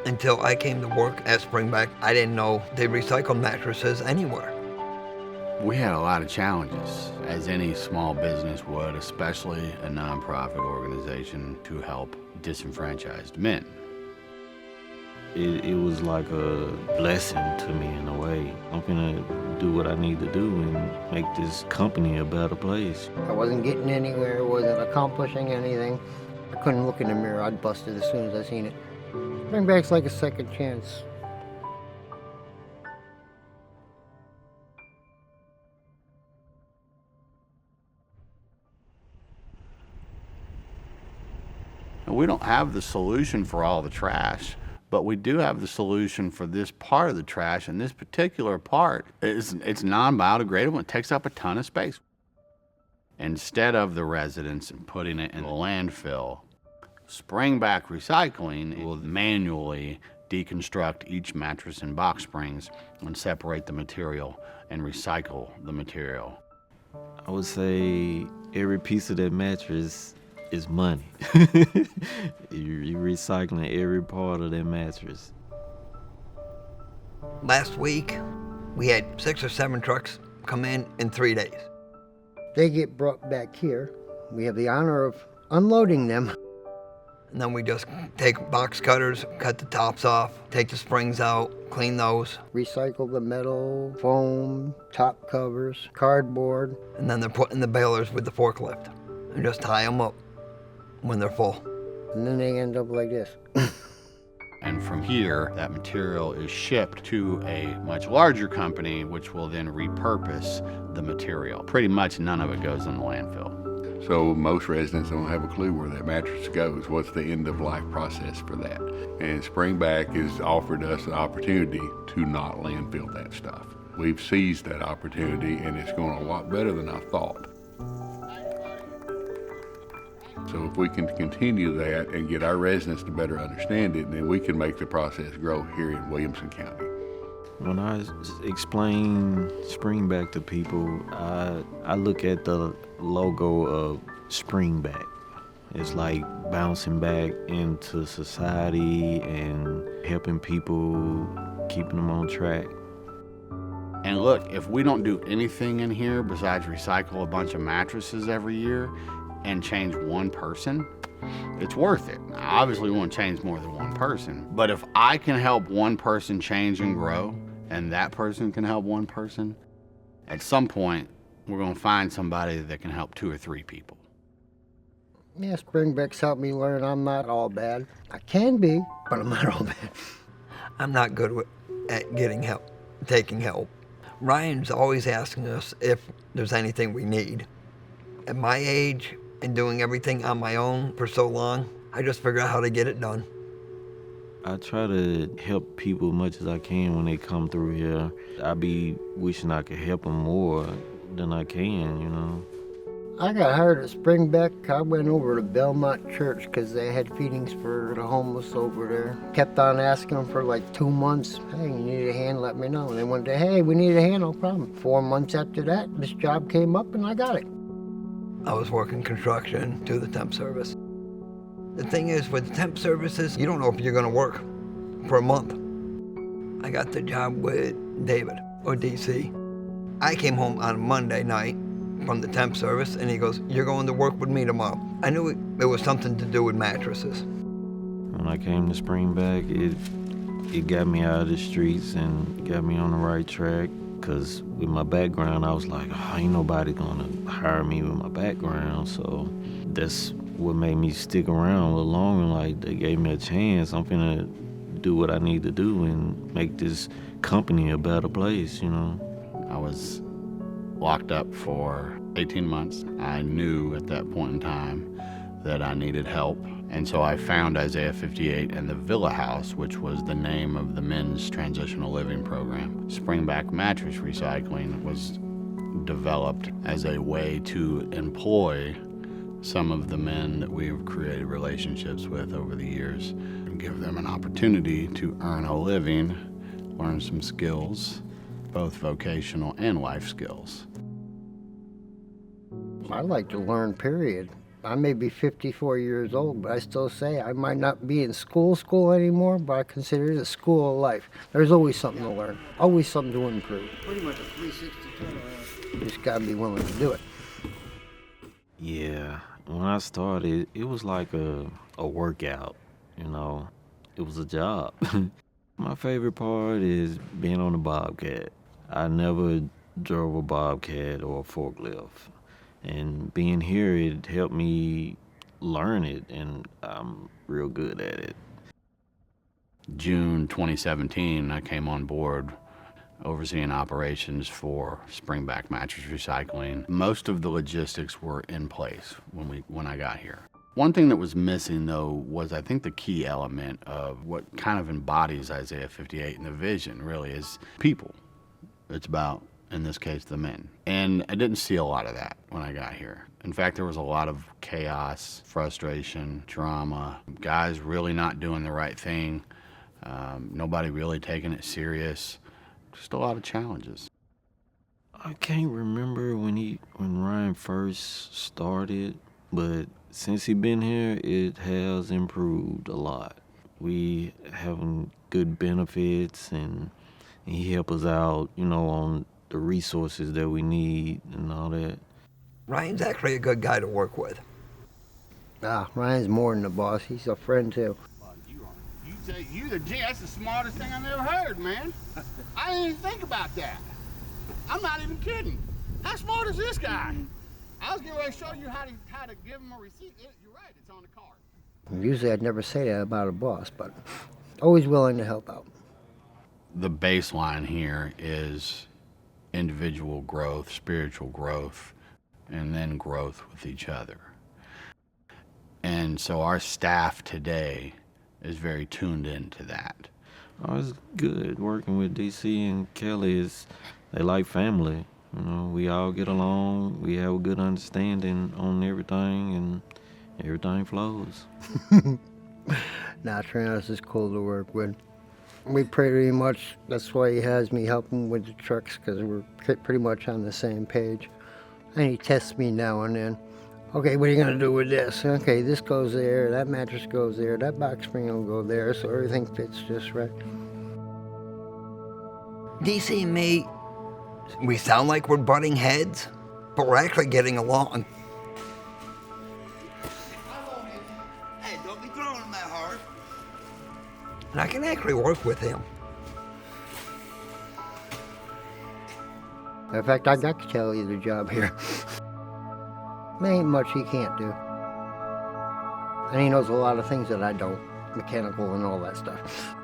Until I came to work at Springback, I didn't know they recycled mattresses anywhere. We had a lot of challenges, as any small business would, especially a nonprofit organization to help disenfranchised men. It was like a blessing to me in a way. I'm gonna do what I need to do and make this company a better place. I wasn't getting anywhere, wasn't accomplishing anything. I couldn't look in the mirror, I'd bust it as soon as I seen it. Springback's like a second chance. And we don't have the solution for all the trash, but we do have the solution for this part of the trash, and this particular part it's non-biodegradable. It takes up a ton of space. Instead of the residents putting it in a landfill, Springback Recycling will manually deconstruct each mattress and box springs and separate the material and recycle the material. I would say every piece of that mattress is money. You're recycling every part of that mattress. Last week, we had 6 or 7 trucks come in 3 days. They get brought back here. We have the honor of unloading them. And then we just take box cutters, cut the tops off, take the springs out, clean those. Recycle the metal, foam, top covers, cardboard. And then they're put in the balers with the forklift and just tie them up when they're full. And then they end up like this. And from here, that material is shipped to a much larger company, which will then repurpose the material. Pretty much none of it goes in the landfill. So most residents don't have a clue where that mattress goes. What's the end of life process for that? And Springback has offered us an opportunity to not landfill that stuff. We've seized that opportunity, and it's going a lot better than I thought. So if we can continue that and get our residents to better understand it, then we can make the process grow here in Williamson County. When I explain Springback to people, I look at the logo of Springback. It's like bouncing back into society and helping people, keeping them on track. And look, if we don't do anything in here besides recycle a bunch of mattresses every year and change one person, it's worth it. Now, obviously, we want to change more than one person, but if I can help one person change and grow, and that person can help one person, at some point, we're going to find somebody that can help 2 or 3 people. Yeah, Springback's helped me learn I'm not all bad. I can be, but I'm not all bad. I'm not good at getting help, taking help. Ryan's always asking us if there's anything we need. At my age and doing everything on my own for so long, I just figure out how to get it done. I try to help people as much as I can when they come through here. I be wishing I could help them more than I can, you know. I got hired at Springback. I went over to Belmont Church because they had feedings for the homeless over there. Kept on asking them for like 2 months. Hey, you need a hand, let me know. And they went to, hey, we need a hand, no problem. 4 months after that, this job came up and I got it. I was working construction to the temp service. The thing is, with the temp services, you don't know if you're gonna work for a month. I got the job with David, or DC. I came home on a Monday night from the temp service, and he goes, you're going to work with me tomorrow. I knew it was something to do with mattresses. When I came to Springback, it got me out of the streets and got me on the right track. Because with my background, I was like, oh, ain't nobody gonna hire me with my background. So that's what made me stick around a little longer. Like, they gave me a chance. I'm gonna do what I need to do and make this company a better place, you know. I was locked up for 18 months. I knew at that point in time that I needed help. And so I found Isaiah 58 and the Villa House, which was the name of the men's transitional living program. Springback Mattress Recycling was developed as a way to employ some of the men that we've created relationships with over the years and give them an opportunity to earn a living, learn some skills, both vocational and life skills. I like to learn, period. I may be 54 years old, but I still say I might not be in school anymore, but I consider it a school of life. There's always something to learn, always something to improve. Pretty much a 360 turnaround. You just gotta be willing to do it. Yeah, when I started, it was like a workout, you know. It was a job. My favorite part is being on the Bobcat. I never drove a Bobcat or a forklift. And being here, it helped me learn it, and I'm real good at it. June 2017, I came on board overseeing operations for Back Mattress Recycling. Most of the logistics were in place when I got here. One thing that was missing, though, was I think the key element of what kind of embodies Isaiah 58 and the vision really is people. It's about, in this case, the men. And I didn't see a lot of that when I got here. In fact, there was a lot of chaos, frustration, drama, guys really not doing the right thing, nobody really taking it serious, just a lot of challenges. I can't remember when Ryan first started, but since he been here, it has improved a lot. We having good benefits, and he help us out, you know, on the resources that we need and all that. Ryan's actually a good guy to work with. Ryan's more than a boss. He's a friend, too. That's the smartest thing I've ever heard, man. I didn't even think about that. I'm not even kidding. How smart is this guy? I was getting ready to show you how to give him a receipt. You're right, it's on the card. Usually I'd never say that about a boss, but always willing to help out. The baseline here is individual growth, spiritual growth, and then growth with each other. And so our staff today is very tuned into that. Oh, it's good working with DC and Kelly. They like family. You know, we all get along. We have a good understanding on everything, and everything flows. Travis is cool to work with. We pretty much, that's why he has me helping with the trucks, because we're pretty much on the same page. And he tests me now and then. Okay, what are you going to do with this? Okay, this goes there, that mattress goes there, that box spring will go there, so everything fits just right. DC and me, we sound like we're butting heads, but we're actually getting along. Hey, don't be throwing him that hard. And I can actually work with him. In fact, I got Kelly the job here. There ain't much he can't do. And he knows a lot of things that I don't, mechanical and all that stuff.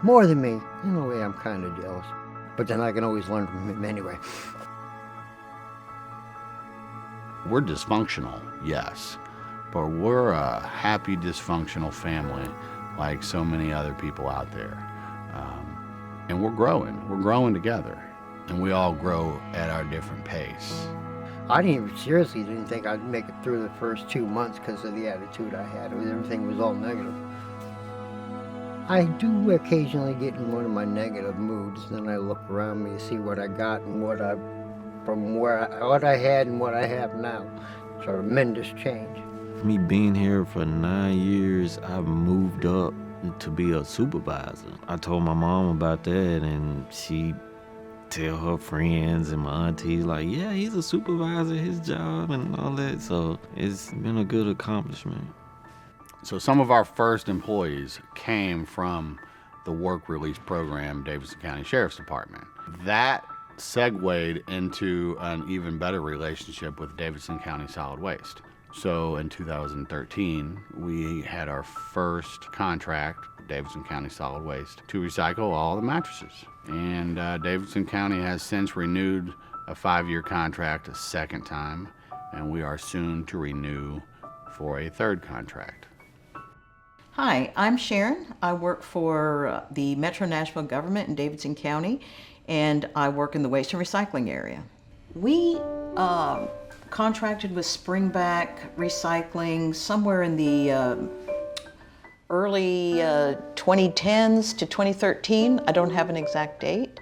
More than me. In a way, I'm kind of jealous. But then I can always learn from him anyway. We're dysfunctional, yes, but we're a happy, dysfunctional family like so many other people out there. And we're growing together, and we all grow at our different pace. I seriously didn't think I'd make it through the first 2 months because of the attitude I had. Everything was all negative. I do occasionally get in one of my negative moods. Then I look around me to see what I got and what I had and what I have now. It's a tremendous change. Me being here for 9 years, I've moved up to be a supervisor. I told my mom about that, and she tell her friends and my aunties, like, yeah, he's a supervisor, his job and all that. So it's been a good accomplishment. So some of our first employees came from the work release program, Davidson County Sheriff's Department. That segued into an even better relationship with Davidson County Solid Waste. So in 2013, we had our first contract with Davidson County Solid Waste to recycle all the mattresses. And Davidson County has since renewed a 5-year contract a second time, and we are soon to renew for a third contract. Hi, I'm Sharon. I work for the Metro Nashville government in Davidson County, and I work in the waste and recycling area. We contracted with Back Recycling somewhere in the early 2010s to 2013. I don't have an exact date.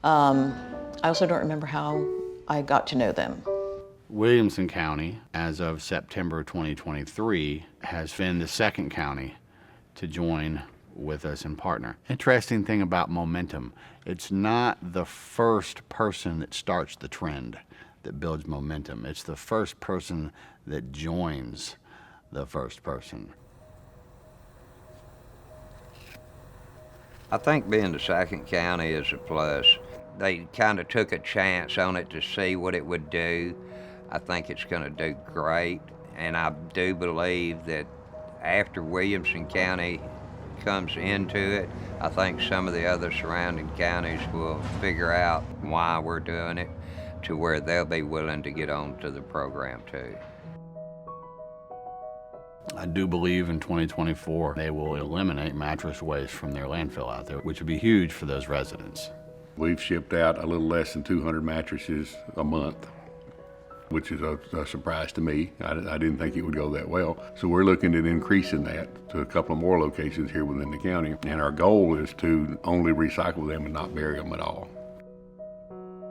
I also don't remember how I got to know them. Williamson County, as of September 2023, has been the second county to join with us and partner. Interesting thing about momentum, it's not the first person that starts the trend that builds momentum. It's the first person that joins the first person. I think being the second county is a plus. They kind of took a chance on it to see what it would do. I think it's going to do great, and I do believe that after Williamson County comes into it, I think some of the other surrounding counties will figure out why we're doing it to where they'll be willing to get on to the program too. I do believe in 2024 they will eliminate mattress waste from their landfill out there, which would be huge for those residents. We've shipped out a little less than 200 mattresses a month, which is a surprise to me. I didn't think it would go that well. So we're looking at increasing that to a couple of more locations here within the county. And our goal is to only recycle them and not bury them at all.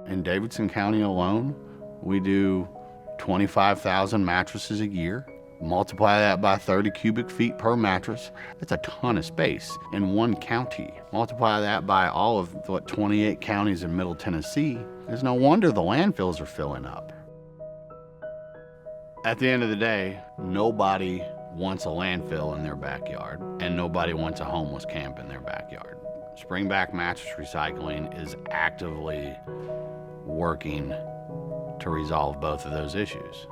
In Davidson County alone, we do 25,000 mattresses a year. Multiply that by 30 cubic feet per mattress. That's a ton of space in one county. Multiply that by all of 28 counties in Middle Tennessee. There's no wonder the landfills are filling up. At the end of the day, nobody wants a landfill in their backyard, and nobody wants a homeless camp in their backyard. Back Mattress Recycling is actively working to resolve both of those issues.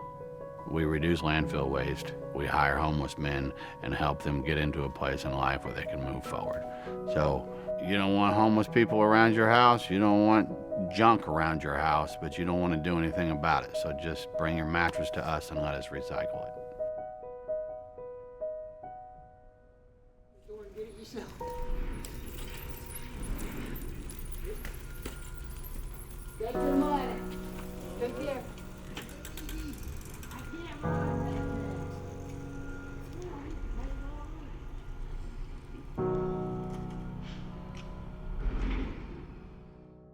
We reduce landfill waste, we hire homeless men and help them get into a place in life where they can move forward. So you don't want homeless people around your house, you don't want junk around your house, but you don't want to do anything about it. So just bring your mattress to us and let us recycle it. Go and get it yourself. Take your money. Take care.